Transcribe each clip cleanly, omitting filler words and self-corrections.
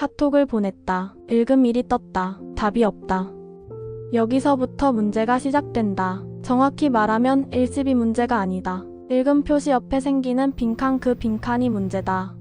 카톡을 보냈다. 읽음일이 떴다. 답이 없다. 여기서부터 문제가 시작된다. 정확히 말하면 일십이 문제가 아니다. 읽음 표시 옆에 생기는 빈칸, 그 빈칸이 문제다.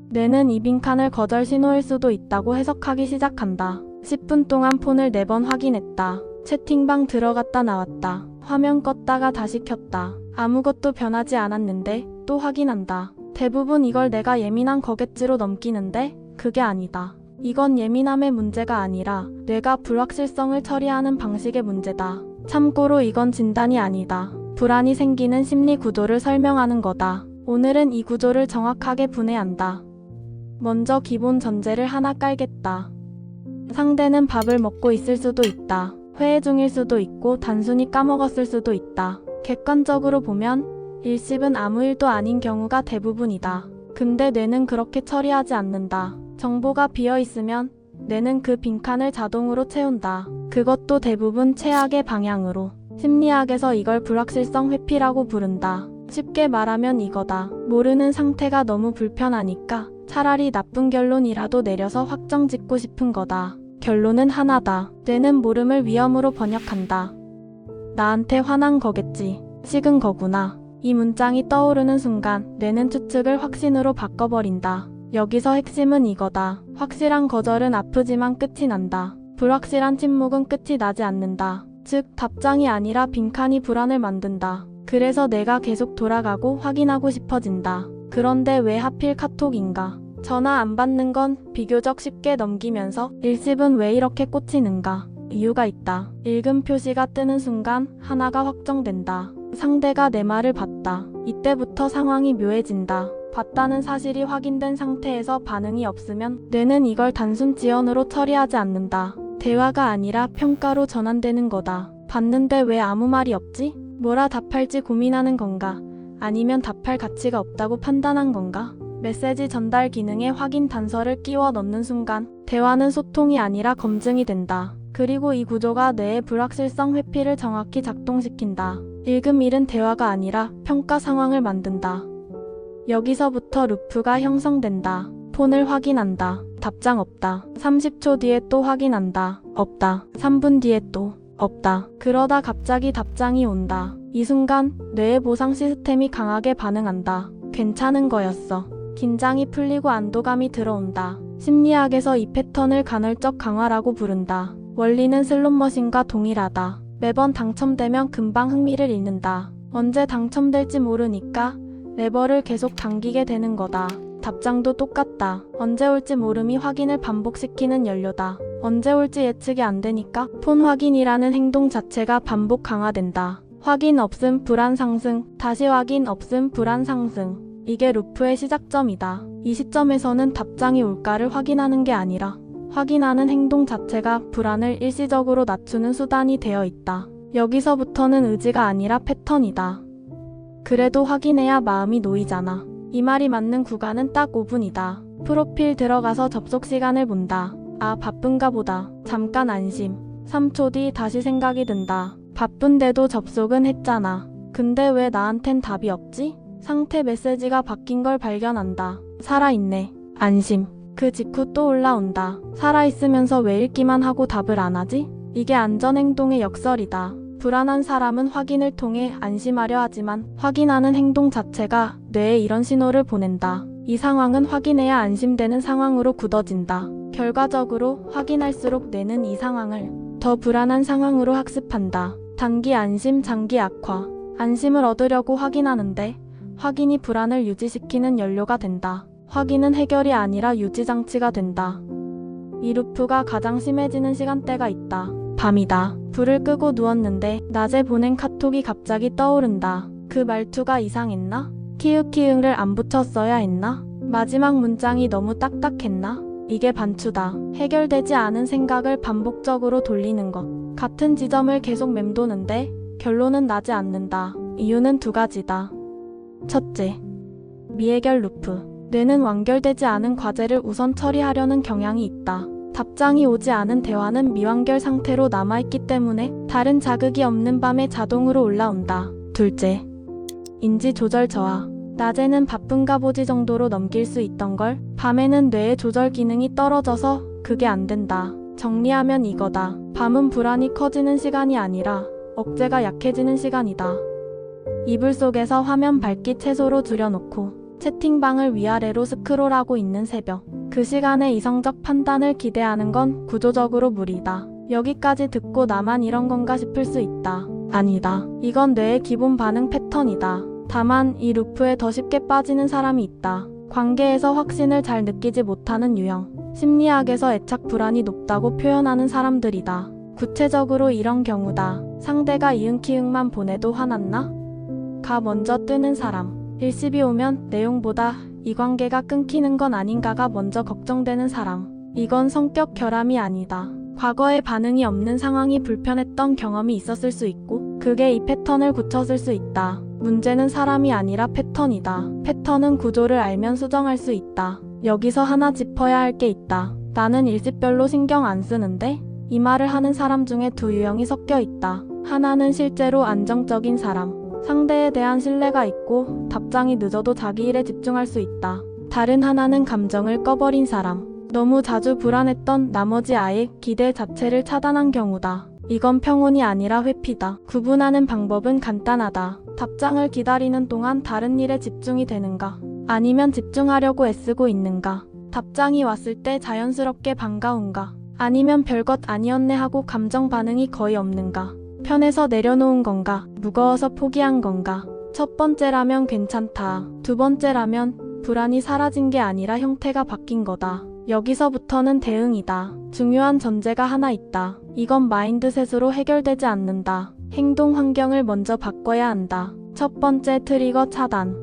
뇌는 이 빈칸을 거절 신호일 수도 있다고 해석하기 시작한다. 10분 동안 폰을 4번 확인했다. 채팅방 들어갔다 나왔다. 화면 껐다가 다시 켰다. 아무것도 변하지 않았는데 또 확인한다. 대부분 이걸 내가 예민한 거겠지로 넘기는데 그게 아니다. 이건 예민함의 문제가 아니라 뇌가 불확실성을 처리하는 방식의 문제다. 참고로 이건 진단이 아니다. 불안이 생기는 심리 구조를 설명하는 거다. 오늘은 이 구조를 정확하게 분해한다. 먼저 기본 전제를 하나 깔겠다. 상대는 밥을 먹고 있을 수도 있다. 회의 중일 수도 있고 단순히 까먹었을 수도 있다. 객관적으로 보면 일십은 아무 일도 아닌 경우가 대부분이다. 근데 뇌는 그렇게 처리하지 않는다. 정보가 비어있으면 뇌는 그 빈칸을 자동으로 채운다. 그것도 대부분 최악의 방향으로. 심리학에서 이걸 불확실성 회피라고 부른다. 쉽게 말하면 이거다. 모르는 상태가 너무 불편하니까 차라리 나쁜 결론이라도 내려서 확정 짓고 싶은 거다. 결론은 하나다. 뇌는 모름을 위험으로 번역한다. 나한테 화난 거겠지. 식은 거구나. 이 문장이 떠오르는 순간 뇌는 추측을 확신으로 바꿔버린다. 여기서 핵심은 이거다. 확실한 거절은 아프지만 끝이 난다. 불확실한 침묵은 끝이 나지 않는다. 즉 답장이 아니라 빈칸이 불안을 만든다. 그래서 내가 계속 돌아가고 확인하고 싶어진다. 그런데 왜 하필 카톡인가? 전화 안 받는 건 비교적 쉽게 넘기면서 일십은 왜 이렇게 꽂히는가? 이유가 있다. 읽음 표시가 뜨는 순간 하나가 확정된다. 상대가 내 말을 봤다. 이때부터 상황이 묘해진다. 봤다는 사실이 확인된 상태에서 반응이 없으면 뇌는 이걸 단순 지연으로 처리하지 않는다. 대화가 아니라 평가로 전환되는 거다. 봤는데 왜 아무 말이 없지? 뭐라 답할지 고민하는 건가? 아니면 답할 가치가 없다고 판단한 건가? 메시지 전달 기능에 확인 단서를 끼워 넣는 순간 대화는 소통이 아니라 검증이 된다. 그리고 이 구조가 뇌의 불확실성 회피를 정확히 작동시킨다. 읽음일은 대화가 아니라 평가 상황을 만든다. 여기서부터 루프가 형성된다. 폰을 확인한다. 답장 없다. 30초 뒤에 또 확인한다. 없다. 3분 뒤에 또 없다. 그러다 갑자기 답장이 온다. 이 순간 뇌의 보상 시스템이 강하게 반응한다. 괜찮은 거였어. 긴장이 풀리고 안도감이 들어온다. 심리학에서 이 패턴을 간헐적 강화라고 부른다. 원리는 슬롯머신과 동일하다. 매번 당첨되면 금방 흥미를 잃는다. 언제 당첨될지 모르니까 레버를 계속 당기게 되는 거다. 답장도 똑같다. 언제 올지 모름이 확인을 반복시키는 연료다. 언제 올지 예측이 안 되니까 폰 확인이라는 행동 자체가 반복 강화된다. 확인 없음 불안 상승, 다시 확인 없음 불안 상승. 이게 루프의 시작점이다. 이 시점에서는 답장이 올까를 확인하는 게 아니라 확인하는 행동 자체가 불안을 일시적으로 낮추는 수단이 되어 있다. 여기서부터는 의지가 아니라 패턴이다. 그래도 확인해야 마음이 놓이잖아. 이 말이 맞는 구간은 딱 5분이다. 프로필 들어가서 접속 시간을 본다. 아, 바쁜가 보다. 잠깐 안심. 3초 뒤 다시 생각이 든다. 바쁜데도 접속은 했잖아. 근데 왜 나한텐 답이 없지? 상태 메시지가 바뀐 걸 발견한다. 살아있네. 안심. 그 직후 또 올라온다. 살아있으면서 왜 읽기만 하고 답을 안 하지? 이게 안전행동의 역설이다. 불안한 사람은 확인을 통해 안심하려 하지만 확인하는 행동 자체가 뇌에 이런 신호를 보낸다. 이 상황은 확인해야 안심되는 상황으로 굳어진다. 결과적으로 확인할수록 뇌는 이 상황을 더 불안한 상황으로 학습한다. 단기 안심, 장기 악화. 안심을 얻으려고 확인하는데 확인이 불안을 유지시키는 연료가 된다. 확인은 해결이 아니라 유지장치가 된다. 이 루프가 가장 심해지는 시간대가 있다. 밤이다. 불을 끄고 누웠는데 낮에 보낸 카톡이 갑자기 떠오른다. 그 말투가 이상했나? 키읔키읔을 안 붙였어야 했나? 마지막 문장이 너무 딱딱했나? 이게 반추다. 해결되지 않은 생각을 반복적으로 돌리는 것. 같은 지점을 계속 맴도는데 결론은 나지 않는다. 이유는 두 가지다. 첫째, 미해결 루프. 뇌는 완결되지 않은 과제를 우선 처리하려는 경향이 있다. 답장이 오지 않은 대화는 미완결 상태로 남아있기 때문에 다른 자극이 없는 밤에 자동으로 올라온다. 둘째, 인지 조절 저하. 낮에는 바쁜가 보지 정도로 넘길 수 있던 걸 밤에는 뇌의 조절 기능이 떨어져서 그게 안 된다. 정리하면 이거다. 밤은 불안이 커지는 시간이 아니라 억제가 약해지는 시간이다. 이불 속에서 화면 밝기 최소로 줄여놓고 채팅방을 위아래로 스크롤하고 있는 새벽. 그 시간에 이성적 판단을 기대하는 건 구조적으로 무리다. 여기까지 듣고 나만 이런 건가 싶을 수 있다. 아니다. 이건 뇌의 기본 반응 패턴이다. 다만 이 루프에 더 쉽게 빠지는 사람이 있다. 관계에서 확신을 잘 느끼지 못하는 유형. 심리학에서 애착 불안이 높다고 표현하는 사람들이다. 구체적으로 이런 경우다. 상대가 이응키응만 보내도 화났나? 가 먼저 뜨는 사람. 일십이 오면 내용보다 이 관계가 끊기는 건 아닌가가 먼저 걱정되는 사람. 이건 성격 결함이 아니다. 과거에 반응이 없는 상황이 불편했던 경험이 있었을 수 있고 그게 이 패턴을 굳혔을 수 있다. 문제는 사람이 아니라 패턴이다. 패턴은 구조를 알면 수정할 수 있다. 여기서 하나 짚어야 할 게 있다. 나는 일십별로 신경 안 쓰는데? 이 말을 하는 사람 중에 두 유형이 섞여 있다. 하나는 실제로 안정적인 사람. 상대에 대한 신뢰가 있고 답장이 늦어도 자기 일에 집중할 수 있다. 다른 하나는 감정을 꺼버린 사람. 너무 자주 불안했던 나머지 아예 기대 자체를 차단한 경우다. 이건 평온이 아니라 회피다. 구분하는 방법은 간단하다. 답장을 기다리는 동안 다른 일에 집중이 되는가? 아니면 집중하려고 애쓰고 있는가? 답장이 왔을 때 자연스럽게 반가운가? 아니면 별것 아니었네 하고 감정 반응이 거의 없는가? 편해서 내려놓은 건가? 무거워서 포기한 건가? 첫 번째라면 괜찮다. 두 번째라면 불안이 사라진 게 아니라 형태가 바뀐 거다. 여기서부터는 대응이다. 중요한 전제가 하나 있다. 이건 마인드셋으로 해결되지 않는다. 행동 환경을 먼저 바꿔야 한다. 첫 번째 트리거 차단.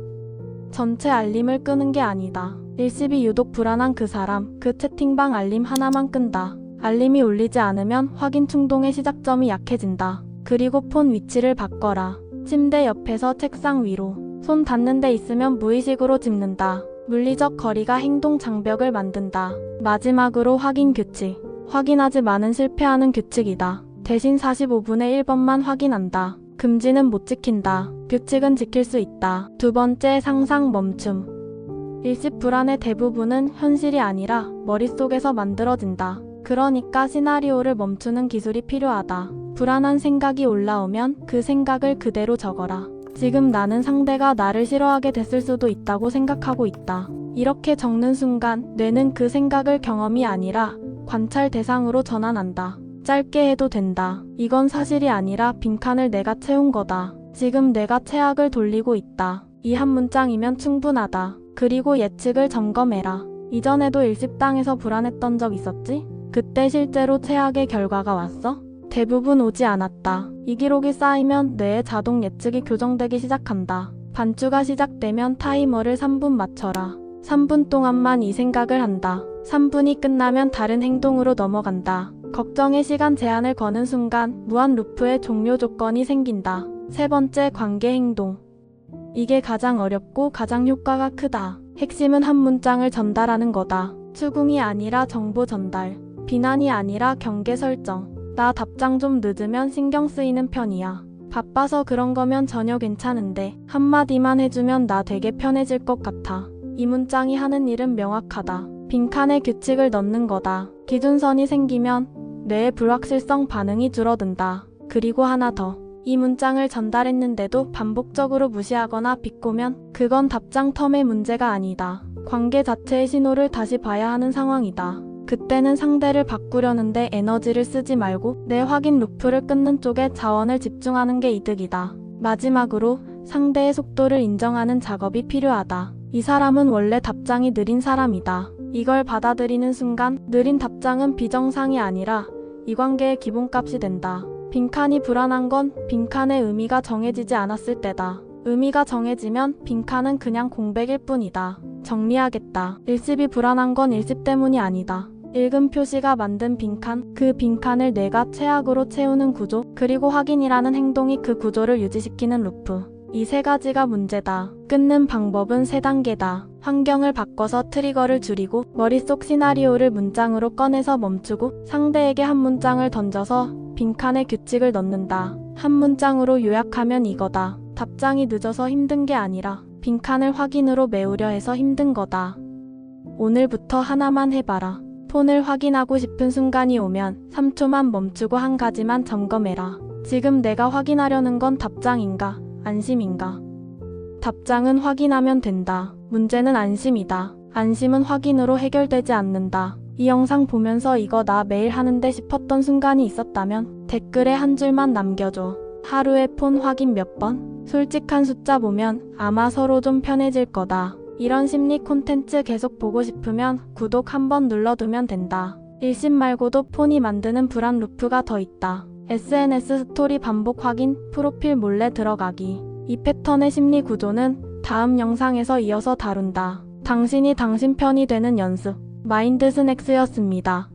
전체 알림을 끄는 게 아니다. 일십이 유독 불안한 그 사람, 그 채팅방 알림 하나만 끈다. 알림이 울리지 않으면 확인 충동의 시작점이 약해진다. 그리고 폰 위치를 바꿔라. 침대 옆에서 책상 위로. 손 닿는 데 있으면 무의식으로 짚는다. 물리적 거리가 행동 장벽을 만든다. 마지막으로 확인 규칙. 확인하지 마는 실패하는 규칙이다. 대신 45분에 1번만 확인한다. 금지는 못 지킨다. 규칙은 지킬 수 있다. 두 번째 상상 멈춤. 일십 불안의 대부분은 현실이 아니라 머릿속에서 만들어진다. 그러니까 시나리오를 멈추는 기술이 필요하다. 불안한 생각이 올라오면 그 생각을 그대로 적어라. 지금 나는 상대가 나를 싫어하게 됐을 수도 있다고 생각하고 있다. 이렇게 적는 순간 뇌는 그 생각을 경험이 아니라 관찰 대상으로 전환한다. 짧게 해도 된다. 이건 사실이 아니라 빈칸을 내가 채운 거다. 지금 내가 체악을 돌리고 있다. 이 한 문장이면 충분하다. 그리고 예측을 점검해라. 이전에도 일십당에서 불안했던 적 있었지? 그때 실제로 체악의 결과가 왔어? 대부분 오지 않았다. 이 기록이 쌓이면 뇌의 자동 예측이 교정되기 시작한다. 반주가 시작되면 타이머를 3분 맞춰라. 3분 동안만 이 생각을 한다. 3분이 끝나면 다른 행동으로 넘어간다. 걱정의 시간 제한을 거는 순간 무한 루프의 종료 조건이 생긴다. 세 번째, 관계 행동. 이게 가장 어렵고 가장 효과가 크다. 핵심은 한 문장을 전달하는 거다. 추궁이 아니라 정보 전달. 비난이 아니라 경계 설정. 나 답장 좀 늦으면 신경 쓰이는 편이야. 바빠서 그런 거면 전혀 괜찮은데 한마디만 해주면 나 되게 편해질 것 같아. 이 문장이 하는 일은 명확하다. 빈칸에 규칙을 넣는 거다. 기준선이 생기면 뇌의 불확실성 반응이 줄어든다. 그리고 하나 더. 이 문장을 전달했는데도 반복적으로 무시하거나 비꼬면 그건 답장 텀의 문제가 아니다. 관계 자체의 신호를 다시 봐야 하는 상황이다. 그때는 상대를 바꾸려는데 에너지를 쓰지 말고 내 확인 루프를 끊는 쪽에 자원을 집중하는 게 이득이다. 마지막으로 상대의 속도를 인정하는 작업이 필요하다. 이 사람은 원래 답장이 느린 사람이다. 이걸 받아들이는 순간 느린 답장은 비정상이 아니라 이 관계의 기본값이 된다. 빈칸이 불안한 건 빈칸의 의미가 정해지지 않았을 때다. 의미가 정해지면 빈칸은 그냥 공백일 뿐이다. 정리하겠다. 일십이 불안한 건 일십 때문이 아니다. 읽음 표시가 만든 빈칸, 그 빈칸을 내가 체악으로 채우는 구조, 그리고 확인이라는 행동이 그 구조를 유지시키는 루프. 이 세 가지가 문제다. 끊는 방법은 3단계다. 환경을 바꿔서 트리거를 줄이고 머릿속 시나리오를 문장으로 꺼내서 멈추고 상대에게 한 문장을 던져서 빈칸에 규칙을 넣는다. 한 문장으로 요약하면 이거다. 답장이 늦어서 힘든 게 아니라 빈칸을 확인으로 메우려 해서 힘든 거다. 오늘부터 하나만 해봐라. 폰을 확인하고 싶은 순간이 오면 3초만 멈추고 한 가지만 점검해라. 지금 내가 확인하려는 건 답장인가, 안심인가? 답장은 확인하면 된다. 문제는 안심이다. 안심은 확인으로 해결되지 않는다. 이 영상 보면서 이거 나 매일 하는데 싶었던 순간이 있었다면 댓글에 한 줄만 남겨줘. 하루에 폰 확인 몇 번? 솔직한 숫자 보면 아마 서로 좀 편해질 거다. 이런 심리 콘텐츠 계속 보고 싶으면 구독 한번 눌러두면 된다. 일심 말고도 폰이 만드는 불안 루프가 더 있다. SNS 스토리 반복 확인, 프로필 몰래 들어가기. 이 패턴의 심리 구조는 다음 영상에서 이어서 다룬다. 당신이 당신 편이 되는 연습. 마인드 스낵스였습니다.